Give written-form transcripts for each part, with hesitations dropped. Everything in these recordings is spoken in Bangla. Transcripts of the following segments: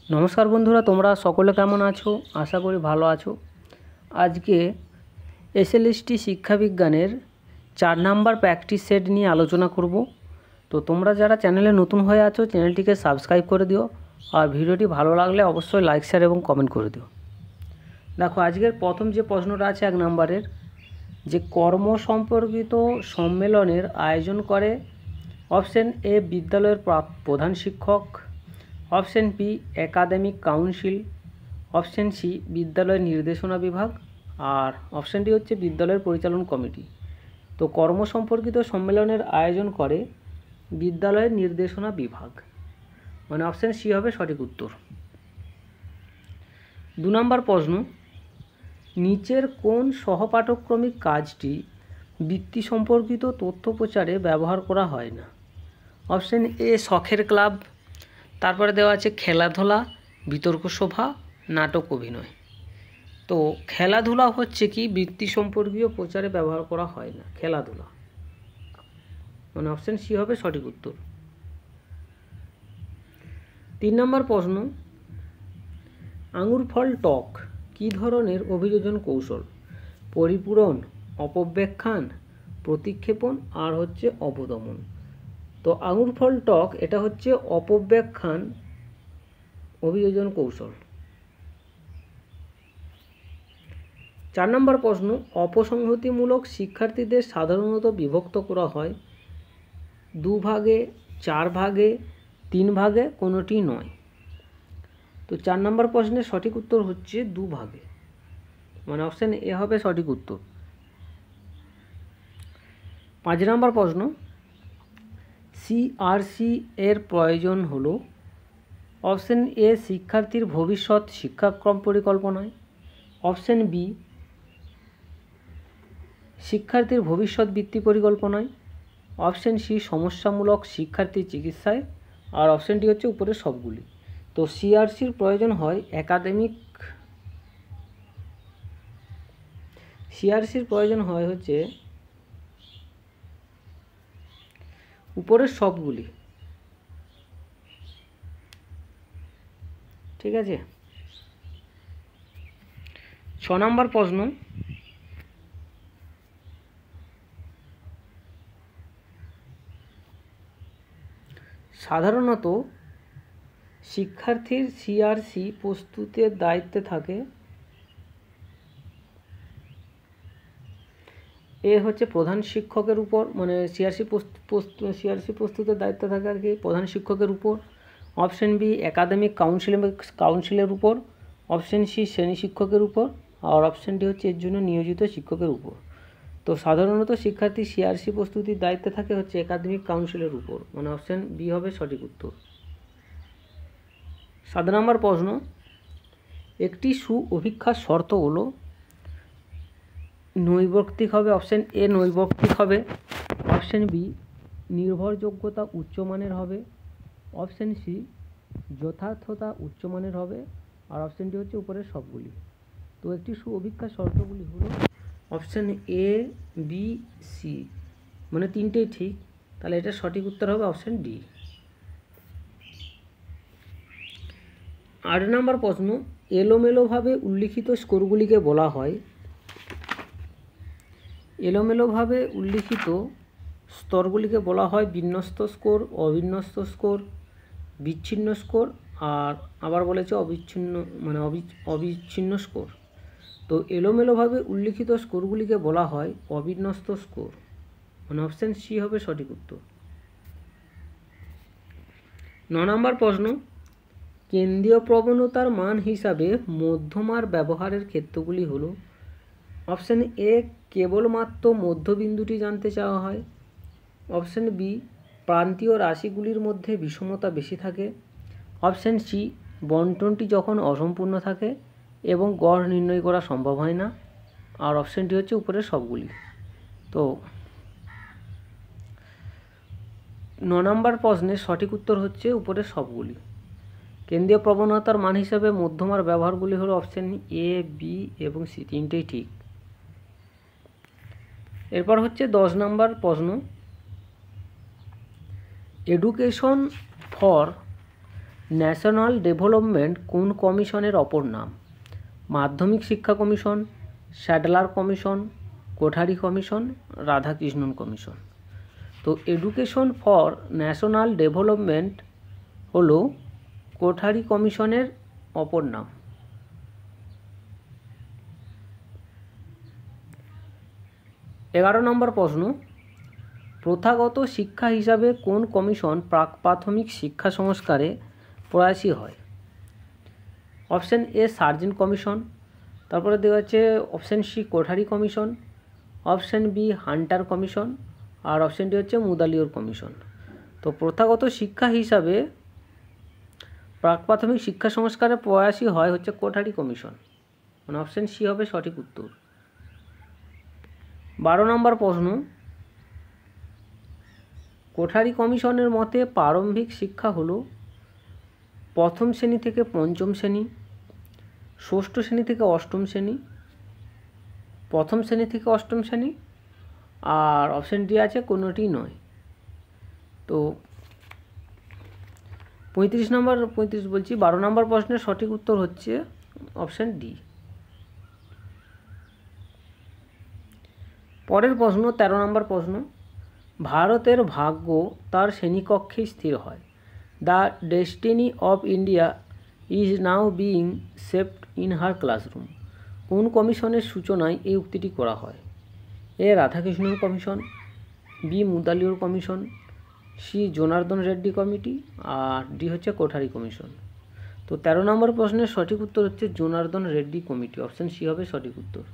নমস্কার বন্ধুরা, তোমরা সকলে কেমন আছো? আশা করি ভালো আছো। আজকে এসএলএসটি শিক্ষাবিজ্ঞানের 4 নাম্বার প্র্যাকটিস সেট নিয়ে আলোচনা করব। তো তোমরা যারা চ্যানেলে নতুন হয়ে আছো চ্যানেলটিকে সাবস্ক্রাইব করে দিও, আর ভিডিওটি ভালো লাগলে অবশ্যই লাইক শেয়ার এবং কমেন্ট করে দিও। দেখো, আজকের প্রথম যে প্রশ্নটা আছে 1 নাম্বারের, যে কর্ম সম্পর্কিত সম্মেলনের আয়োজন করে অপশন এ বিদ্যালয়ের প্রধান শিক্ষক, option B academic council, option C বিদ্যালয়ের নির্দেশনা বিভাগ, আর অপশন ডি হচ্ছে বিদ্যালয়ের পরিচালন কমিটি। তো কর্ম সম্পর্কিত সম্মেলনের আয়োজন করে বিদ্যালয়ের নির্দেশনা বিভাগ, মানে অপশন সি হবে সঠিক উত্তর। 2 নম্বর প্রশ্ন, নিচের কোন সহপাঠক্রমিক কাজটি বৃত্তি সম্পর্কিত তথ্য প্রচারে ব্যবহার করা হয় না? অপশন এ শখের ক্লাব, তারপরে দেওয়া আছে খেলাধুলা, বিতর্ক সভা, নাটক, অভিনয়। তো খেলাধুলা হচ্ছে কি বৃত্তি সম্পর্কীয় প্রচারে ব্যবহার করা হয় না, খেলাধুলা, মানে অপশন সি হবে সঠিক উত্তর। 3 নম্বর প্রশ্ন, আঙুর ফল টক কী ধরনের অভিযোজন কৌশল? পরিপূরণ, অপব্যাখ্যান, প্রতিক্ষেপণ, আর হচ্ছে অবদমন। তো আঙুর ফল টক এটা হচ্ছে অপব্যাখ্যান অভিযোজন কৌশল। 4 নম্বর প্রশ্ন, অপসংহতিমূলক শিক্ষার্থীদের সাধারণত বিভক্ত করা হয় 2 ভাগে, 4 ভাগে, 3 ভাগে, কোনোটি নয়। তো 4 নম্বর প্রশ্নের সঠিক উত্তর হচ্ছে 2 ভাগে, মানে অপশন এ হবে সঠিক উত্তর। 5 নম্বর প্রশ্ন, সিআরসি এর প্রয়োজন হলো অপশন এ শিক্ষার্থীর ভবিষ্যৎ শিক্ষাক্রম পরিকল্পনায়, অপশন বি শিক্ষার্থীর ভবিষ্যৎ বৃত্তি পরিকল্পনায়, অপশন সি সমস্যামূলক শিক্ষার্থী চিকিৎসায়, আর অপশন ডি হচ্ছে উপরের সবগুলি। তো সিআরসির প্রয়োজন হয় সিআরসির প্রয়োজন হয় হচ্ছে উপরের সবগুলি, ঠিক আছে। 6 নম্বর প্রশ্ন, সাধারণত শিক্ষার্থীর সিআরসি প্রস্তুতের দায়িত্বে থাকে এ হচ্ছে প্রধান শিক্ষকের উপর, মানে সিআরসি প্রস্তুতের দায়িত্ব থাকে আর কি প্রধান শিক্ষকের উপর, অপশন বি একাডেমিক কাউন্সিলের উপর, অপশন সি শ্রেণী শিক্ষকের উপর, আর অপশন ডি হচ্ছে এর জন্য নিয়োজিত শিক্ষকের উপর। তো সাধারণত শিক্ষার্থী সিআরসি প্রস্তুতির দায়িত্বে থাকে হচ্ছে একাডেমিক কাউন্সিলের উপর, মানে অপশন বি হবে সঠিক উত্তর। 7 নম্বর প্রশ্ন, একটি অভিক্ষার শর্ত হলো নৈর্ব্যক্তিক হবে, অপশন এ নৈর্ব্যক্তিক হবে, অপশন বি নির্ভরযোগ্যতা উচ্চমানের হবে, অপশন সি যথার্থতা উচ্চমানের হবে, আর অপশন ডি হচ্ছে উপরের সবগুলি। তো একটি অভিক্ষার শর্তগুলি হলো অপশন এ, বি, সি, মানে তিনটেই ঠিক, তাহলে এটা সঠিক উত্তর হবে অপশন ডি। 8 নম্বর প্রশ্ন, এলোমেলোভাবে উল্লিখিত স্কোরগুলিকে বলা হয় এলোমেলোভাবে উল্লিখিত স্তরগুলিকে বলা হয় বিন্যস্ত স্কোর, অবিন্যস্ত স্কোর, বিচ্ছিন্ন স্কোর, আর আবার বলেছে অবিচ্ছিন্ন স্কোর। তো এলোমেলোভাবে উল্লিখিত স্কোরগুলিকে বলা হয় অবিন্যস্ত স্কোর, মানে অপশন সি হবে সঠিক উত্তর। 9 নম্বর প্রশ্ন, কেন্দ্রীয় প্রবণতার মান হিসাবে মধ্যমার ব্যবহারের ক্ষেত্রগুলি হলো অপশন এ কেবলমাত্র মধ্যবিন্দুটি জানতে চাওয়া হয়, অপশন বি প্রান্তীয় রাশিগুলির মধ্যে বিষমতা বেশি থাকে, অপশন সি বণ্টনটি যখন অসম্পূর্ণ থাকে এবং গড় নির্ণয় করা সম্ভব হয় না, আর অপশন ডি হচ্ছে উপরের সবগুলি। তো 9 নম্বর প্রশ্নের সঠিক উত্তর হচ্ছে উপরের সবগুলি। কেন্দ্রীয় প্রবণতার মান হিসাবে মধ্যমার ব্যবহারগুলি হলো অপশন এ, বি এবং সি, তিনটেই ঠিক। এরপর হচ্ছে 10 নম্বর প্রশ্ন, এডুকেশন ফর ন্যাশনাল ডেভেলপমেন্ট কোন কমিশনের অপর নাম? মাধ্যমিক শিক্ষা commission, Sadler commission, Kothari commission, Radhakrishnan commission. তো এডুকেশন ফর ন্যাশনাল ডেভেলপমেন্ট হলো কোঠারি কমিশনের অপর নাম। এগারো নম্বর প্রশ্ন, প্রথাগত শিক্ষা হিসাবে কোন কমিশন প্রাক প্রাথমিক শিক্ষা সংস্কারে প্রয়াসী হয়? অপশান এ সার্জেন্ট কমিশন, তারপরে দেওয়া আছে option C Kothari commission, option B Hunter commission, আর অপশান ডি হচ্ছে মুদালিয়র কমিশন। তো প্রথাগত শিক্ষা হিসাবে প্রাক প্রাথমিক শিক্ষা সংস্কারে প্রয়াসী হয় হচ্ছে কোঠারি কমিশন, মানে অপশান সি হবে সঠিক উত্তর। 12 নম্বর প্রশ্ন, কোঠারি কমিশনের মতে প্রারম্ভিক শিক্ষা হলো প্রথম শ্রেণী থেকে পঞ্চম শ্রেণী, ষষ্ঠ শ্রেণী থেকে অষ্টম শ্রেণী, প্রথম শ্রেণী থেকে অষ্টম শ্রেণী, আর অপশান ডি আছে কোনোটি নয়। তো 12 নম্বর প্রশ্নের সঠিক উত্তর হচ্ছে অপশান ডি। পরের প্রশ্ন 13 নম্বর প্রশ্ন, ভারতের ভাগ্য তার শ্রেণীকক্ষেই স্থির হয়। The destiny of India is now being shaped in her classroom. কোন কমিশনের সূচনায় এই উক্তিটি করা হয়? A Radhakrishnan commission, B Mudaliar commission, C Janardhan Reddy committee, আর ডি হচ্ছে কোঠারি কমিশন। তো 13 নম্বর প্রশ্নের সঠিক উত্তর হচ্ছে Janardhan Reddy committee, option C হবে সঠিক উত্তর।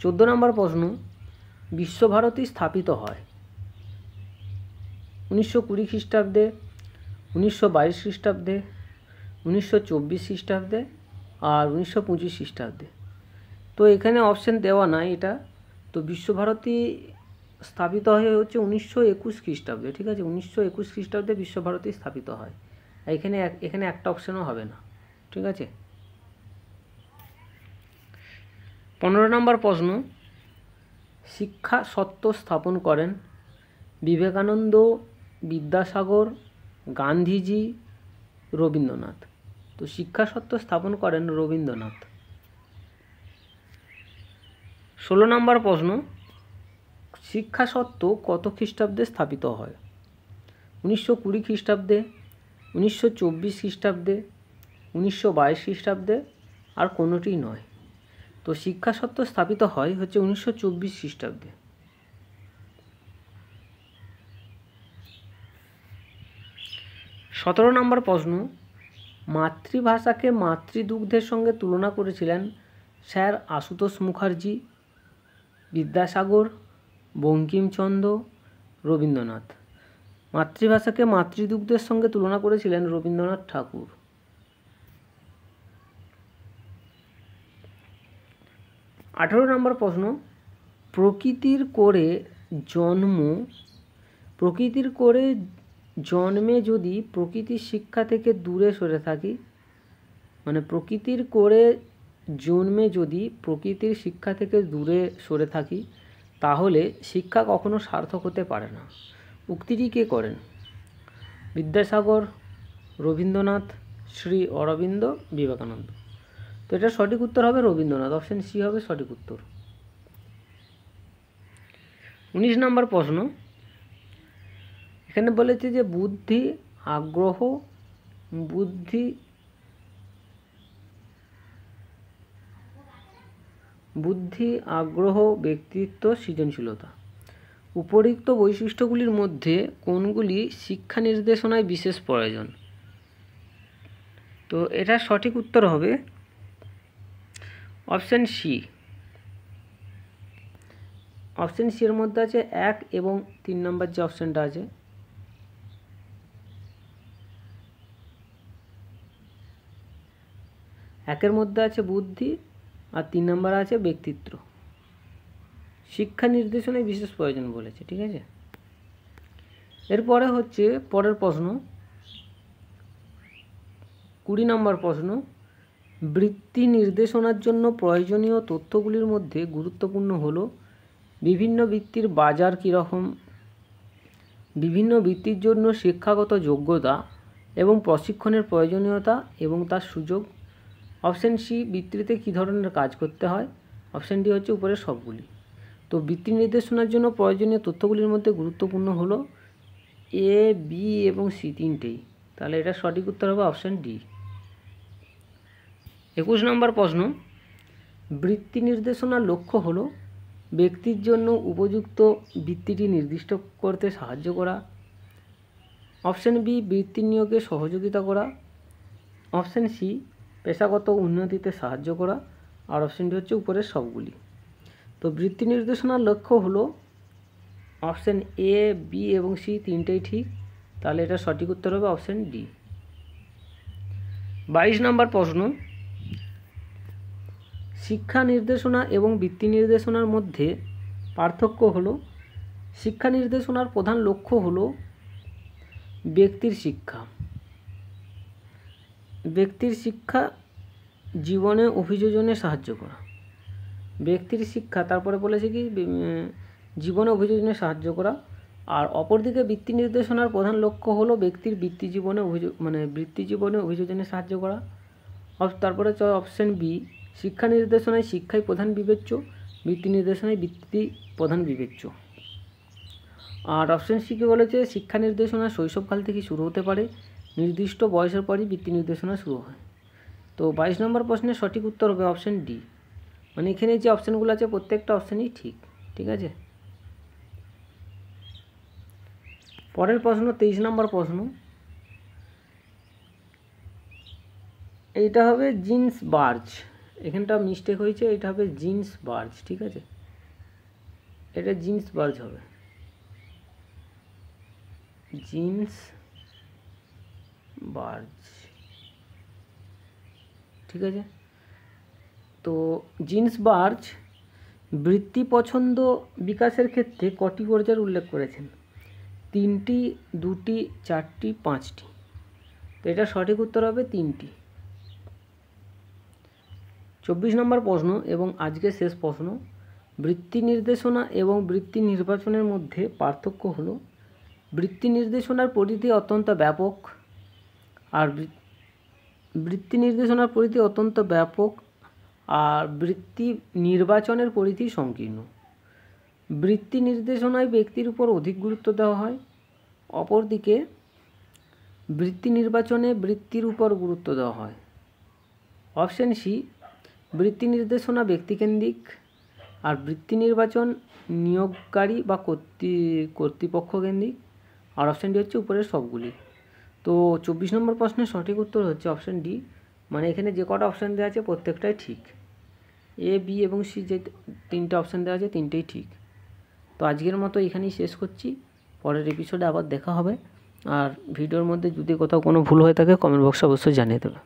14 নম্বর প্রশ্ন, বিশ্বভারতী স্থাপিত হয় 1920 খ্রিস্টাব্দে, 1922 খ্রিস্টাব্দে, 1924 খ্রিস্টাব্দে, আর 1925 খ্রিস্টাব্দে। তো এখানে অপশান দেওয়া নাই এটা। তো বিশ্বভারতী স্থাপিত হয় হচ্ছে 1921 খ্রিস্টাব্দে, ঠিক আছে, 1921 খ্রিস্টাব্দে বিশ্বভারতী স্থাপিত হয়। এখানে একটা অপশানও হবে না, ঠিক আছে। 15 নম্বর প্রশ্ন, শিক্ষা সত্ত্ব স্থাপন করেন বিবেকানন্দ, বিদ্যাসাগর, গান্ধীজি, রবীন্দ্রনাথ। তো শিক্ষা সত্ত্ব স্থাপন করেন রবীন্দ্রনাথ। 16 নম্বর প্রশ্ন, শিক্ষা সত্ত্ব কত খ্রিস্টাব্দে স্থাপিত হয়? 1920 খ্রিস্টাব্দে, 1924 খ্রিস্টাব্দে, 1922 খ্রিস্টাব্দে, আর কোনোটিই নয়। তো শিক্ষা সত্ত্ব স্থাপিত হয় হচ্ছে 1924 খ্রিস্টাব্দে। 17 নম্বর প্রশ্ন, মাতৃভাষাকে মাতৃদুগ্ধের সঙ্গে তুলনা করেছিলেন স্যার আশুতোষ মুখার্জি, বিদ্যাসাগর, বঙ্কিমচন্দ্র, রবীন্দ্রনাথ। মাতৃভাষাকে মাতৃদুগ্ধের সঙ্গে তুলনা করেছিলেন রবীন্দ্রনাথ ঠাকুর। 18 নম্বর প্রশ্ন, প্রকৃতির কোরে জন্মে যদি প্রকৃতির শিক্ষা থেকে দূরে সরে থাকি, মানে প্রকৃতির কোরে জন্মে যদি প্রকৃতির শিক্ষা থেকে দূরে সরে থাকি তাহলে শিক্ষা কখনো সার্থক হতে পারে না। উক্তিটি কে করেন? বিদ্যাসাগর, রবীন্দ্রনাথ, শ্রী অরবিন্দ, বিবেকানন্দ। তো এটা সঠিক উত্তর হবে রবীন্দ্রনাথ, অপশান সি হবে সঠিক উত্তর। 19 নম্বর প্রশ্ন, এখানে বলেছে যে বুদ্ধি, আগ্রহ, ব্যক্তিত্ব, সৃজনশীলতা। উপরিক্ত বৈশিষ্ট্যগুলির মধ্যে কোনগুলি শিক্ষা নির্দেশনায় বিশেষ প্রয়োজন? তো এটা সঠিক উত্তর হবে অপশান সি। অপশান সি এর মধ্যে আছে 1 এবং 3 নম্বর যে অপশানটা আছে, একের মধ্যে আছে বুদ্ধি আর 3 নম্বরে আছে ব্যক্তিত্ব। শিক্ষা নির্দেশনায় বিশেষ প্রয়োজন বলেছে, ঠিক আছে। এরপরে হচ্ছে পরের প্রশ্ন 20 নম্বর প্রশ্ন, বৃত্তি নির্দেশনার জন্য প্রয়োজনীয় তথ্যগুলির মধ্যে গুরুত্বপূর্ণ হলো বিভিন্ন বৃত্তির বাজার কীরকম, বিভিন্ন বৃত্তির জন্য শিক্ষাগত যোগ্যতা এবং প্রশিক্ষণের প্রয়োজনীয়তা এবং তার সুযোগ। অপশান সি, বৃত্তিতে কী ধরনের কাজ করতে হয়। অপশান ডি হচ্ছে উপরের সবগুলি। তো বৃত্তি নির্দেশনার জন্য প্রয়োজনীয় তথ্যগুলির মধ্যে গুরুত্বপূর্ণ হলো এ, বি এবং সি তিনটেই। তাহলে এটা সঠিক উত্তর হবে অপশান ডি। 21 নম্বর প্রশ্ন, বৃত্তি নির্দেশনার লক্ষ্য হলো ব্যক্তির জন্য উপযুক্ত বৃত্তিটি নির্দিষ্ট করতে সাহায্য করা। অপশান বি, বৃত্তি নিয়োগে সহযোগিতা করা। অপশান সি, পেশাগত উন্নতিতে সাহায্য করা। আর অপশান ডি হচ্ছে উপরের সবগুলি। তো বৃত্তি নির্দেশনার লক্ষ্য হলো অপশান এ, বি এবং সি তিনটেই ঠিক। তাহলে এটা সঠিক উত্তর হবে অপশান ডি। 22 নম্বর প্রশ্ন, শিক্ষা নির্দেশনা এবং বৃত্তি নির্দেশনার মধ্যে পার্থক্য হলো শিক্ষা নির্দেশনার প্রধান লক্ষ্য হলো ব্যক্তির শিক্ষা। ব্যক্তির শিক্ষা জীবনে অভিযোজনে সাহায্য করা। ব্যক্তির শিক্ষা, তারপরে বলেছে কি জীবনে অভিযোজনে সাহায্য করা। আর অপরদিকে বৃত্তি নির্দেশনার প্রধান লক্ষ্য হলো ব্যক্তির বৃত্তি জীবনে বৃত্তি জীবনে অভিযোজনে সাহায্য করা। তারপরে অপশান বি, শিক্ষা নির্দেশনায় শিক্ষাই প্রধান বিবেচ্য, বৃত্তি নির্দেশনায় বৃত্তি প্রধান বিবেচ্য। আর অপশান সি কে বলেছে শিক্ষা নির্দেশনা শৈশবকাল থেকে শুরু হতে পারে, নির্দিষ্ট বয়সের পরই বৃত্তি নির্দেশনা শুরু হয়। তো 22 নম্বর প্রশ্নের সঠিক উত্তর হবে অপশান ডি। মানে এখানে যে অপশানগুলো আছে প্রত্যেকটা অপশানই ঠিক। ঠিক আছে, পরের প্রশ্ন 23 নম্বর প্রশ্ন, এইটা হবে জিন্স বার্জ। এখানটা মিস্টেক হয়েছে, এটা হবে জিন্স বার্জ। ঠিক আছে, এটা জিন্স বার্জ হবে, জিন্স বার্জ। ঠিক আছে, তো জিন্স বার্জ বৃত্তি পছন্দ বিকাশের ক্ষেত্রে কটি পর্যায়ের উল্লেখ করেছেন? 3টি, 2টি, 4টি, 5টি। তো এটা সঠিক উত্তর হবে 3টি। 24 নম্বর প্রশ্ন এবং আজকের শেষ প্রশ্ন, বৃত্তি নির্দেশনা এবং বৃত্তি নির্বাচনের মধ্যে পার্থক্য হলো বৃত্তি নির্দেশনার পরিধি অত্যন্ত ব্যাপক আর বৃত্তি নির্দেশনার পরিধি অত্যন্ত ব্যাপক আর বৃত্তি নির্বাচনের পরিধি সংকীর্ণ। বৃত্তি নির্দেশনায় ব্যক্তির উপর অধিক গুরুত্ব দেওয়া হয়, অপরদিকে বৃত্তি নির্বাচনে বৃত্তির উপর গুরুত্ব দেওয়া হয়। অপশান সি, বৃত্তি নির্দেশনা ব্যক্তিকেন্দ্রিক আর বৃত্তি নির্বাচন নিয়োগকারী বা কর্তৃপক্ষ কেন্দ্রিক। আর অপশান ডি হচ্ছে উপরের সবগুলি। তো 24 নম্বর প্রশ্নের সঠিক উত্তর হচ্ছে অপশান ডি। মানে এখানে যে কটা অপশান দেওয়া আছে প্রত্যেকটাই ঠিক। এ, বি এবং সি যে 3টে অপশান দেওয়া আছে 3টেই ঠিক। তো আজকের মতো এখানেই শেষ করছি, পরের এপিসোডে আবার দেখা হবে। আর ভিডিওর মধ্যে যদি কোথাও কোনো ভুল হয়ে থাকে কমেন্ট বক্সে অবশ্যই জানিয়ে দেবে।